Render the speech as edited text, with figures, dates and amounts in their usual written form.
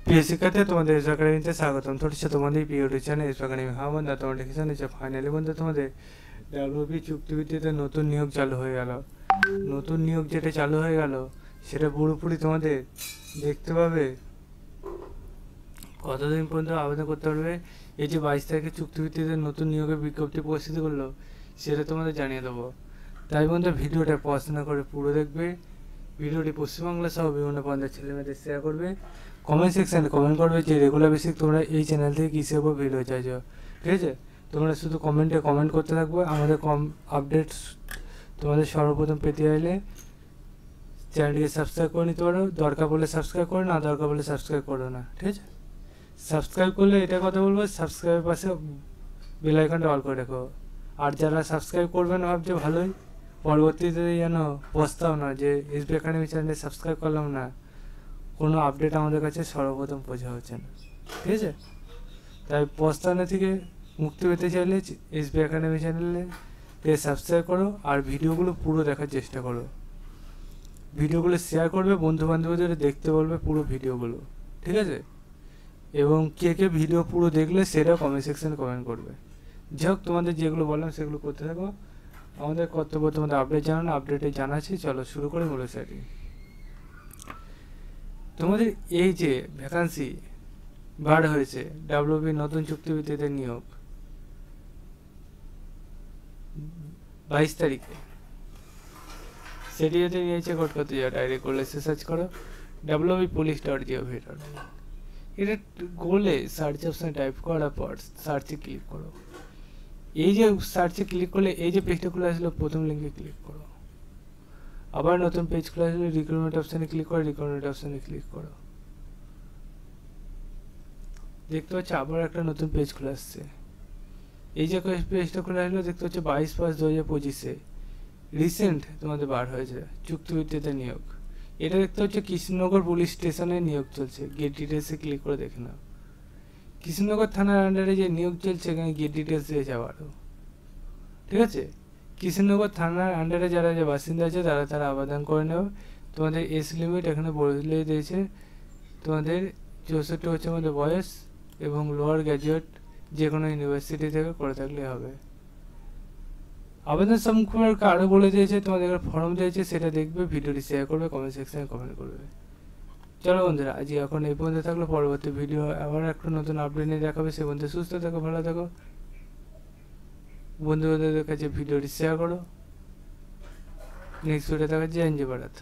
প্রিয় শিক্ষার্থী, তোমাদের এস একাডেমিতে স্বাগতম। থটছে তোমাদের প্রিয় চ্যানেল এস একাডেমি। হ্যাঁ বন্ধুরা, তোমার দেখেছেন যে ফাইনালি বন্ধু তোমাদের ডাব্লিউবি চুক্তিভিত্তিতে নতুন নিয়োগ চালু হয়ে গেল। নতুন নিয়োগ যেটা চালু হয়ে গেল সেটা পুরোপুরি তোমাদের দেখতে পাবে কতদিন পর্যন্ত আবেদন করতে পারবে। এই যে 22 তারিখে চুক্তিভিত্তিতে নতুন নিয়োগের বিজ্ঞপ্তি প্রস্তুত করলো সেটা তোমাদের জানিয়ে দেবো। তাই বন্ধু ভিডিওটা পড়াশোনা করে পুরো দেখবে। ভিডিওটি পশ্চিমবাংলা সহ বিভিন্ন প্রান্তের ছেলেমেয়েদের শেয়ার করবে। কমেন্ট সেকশানে কমেন্ট করবে যে রেগুলার বেসিক তোমরা এই চ্যানেল থেকে কিসের উপর ভিডিও চাইছো। ঠিক আছে, তোমরা শুধু কমেন্টে কমেন্ট করতে থাকবে। আমাদের আপডেটস তোমাদের সর্বপ্রথম পেতে চাইলে চ্যানেলটিকে সাবস্ক্রাইব করে নিতে পারো। দরকার পড়লে সাবস্ক্রাইব করো, না দরকার পড়লে সাবস্ক্রাইব করো না। ঠিক আছে, সাবস্ক্রাইব করলে এটা কথা বলবো, সাবস্ক্রাইবের পাশে বেল আইকনটা অল করে রেখো। আর যারা সাবস্ক্রাইব করবে না ভাবছে ভালোই, পরবর্তীতে যেন পস্তাও না যে এসবি একাডেমি চ্যানেলে সাবস্ক্রাইব করলাম না, কোনো আপডেট আমাদের কাছে সর্বপ্রথম পৌঁছা হচ্ছে না। ঠিক আছে, তাই পস্তানো থেকে মুক্তি পেতে চাইলে এসবি একাডেমি চ্যানেলে সাবস্ক্রাইব করো আর ভিডিওগুলো পুরো দেখার চেষ্টা করো। ভিডিওগুলো শেয়ার করবে, বন্ধু বান্ধবদের দেখতে বলবে পুরো ভিডিওগুলো। ঠিক আছে, এবং কে কে ভিডিও পুরো দেখলে সেটাও কমেন্ট সেকশনে কমেন্ট করবে। যাই হোক, তোমাদের যেগুলো বললাম সেগুলো করতে থাকো। আমাদের কর্তব্য তোমাদের আপডেট জানানো, আপডেটে জানাচ্ছি। চলো শুরু করে মূল স্টাডি। তোমাদের এই যে ভ্যাকান্সি বার হয়েছে ডাব্লিউবি নতুন চুক্তিভিত্তিতে নিয়োগ 22 তারিখে, সেটি যদি নিয়েছে কোড করতে যাও, ডাইরেক্ট করলে সার্চ করো www.police.gov.in। এটা করলে সার্চ অপশানে টাইপ করার পর সার্চে ক্লিক করো। এই যে সার্চে ক্লিক করলে এই যে পেজটা খুলে আসলো, প্রথম লিঙ্কে ক্লিক করো। আবার নতুন পেজ খুলে আসলে রিক্রুটমেন্ট অপশানে ক্লিক করো, রিক্রুটমেন্ট অপশানে ক্লিক করো। দেখতে পাচ্ছি আবার একটা নতুন পেজ খুলে আসছে। এই যে পেজটা খুলে আসলো, দেখতে পাচ্ছি 22/5/2025 রিসেন্ট তোমাদের বার হয়েছে চুক্তিভিত্তিতে নিয়োগ। এটা দেখতে হচ্ছে কৃষ্ণনগর পুলিশ স্টেশনে নিয়োগ চলছে। গেট ডিটেলসে ক্লিক করে দেখে নাও। কৃষ্ণনগর থানার আন্ডারে যে নিয়োগ চলছে, এখানে গেট ডিটেলস দিয়েছে আবারও। ঠিক আছে, কৃষ্ণনগর থানার আন্ডারে যারা যে বাসিন্দা আছে তারা আবেদন করে নেবে। তোমাদের এজ লিমিট এখানে বলে দিয়েছে। তোমাদের 64 হচ্ছে আমাদের বয়স এবং লোয়ার গ্র্যাজুয়েট যে কোনো ইউনিভার্সিটি থেকে করে থাকলে হবে। আবেদন সম্পর্কে আরও বলে দিয়েছে, তোমাদের ফর্ম দিয়েছে, সেটা দেখবে, ভিডিওটি শেয়ার করবে, কমেন্ট সেকশনে কমেন্ট করবে। চলো বন্ধুরা, আজ এখন এই পর্যন্ত থাকলো। পরবর্তী ভিডিও আবার একটা নতুন আপডেট নিয়ে দেখাবে। সে বন্ধু সুস্থ থাকো, ভালো থাকো, বন্ধুদের কাছে ভিডিওটি শেয়ার করো। নেক্সট ভিডিও দেখা যায়। জয় হিন্দ, ভারত।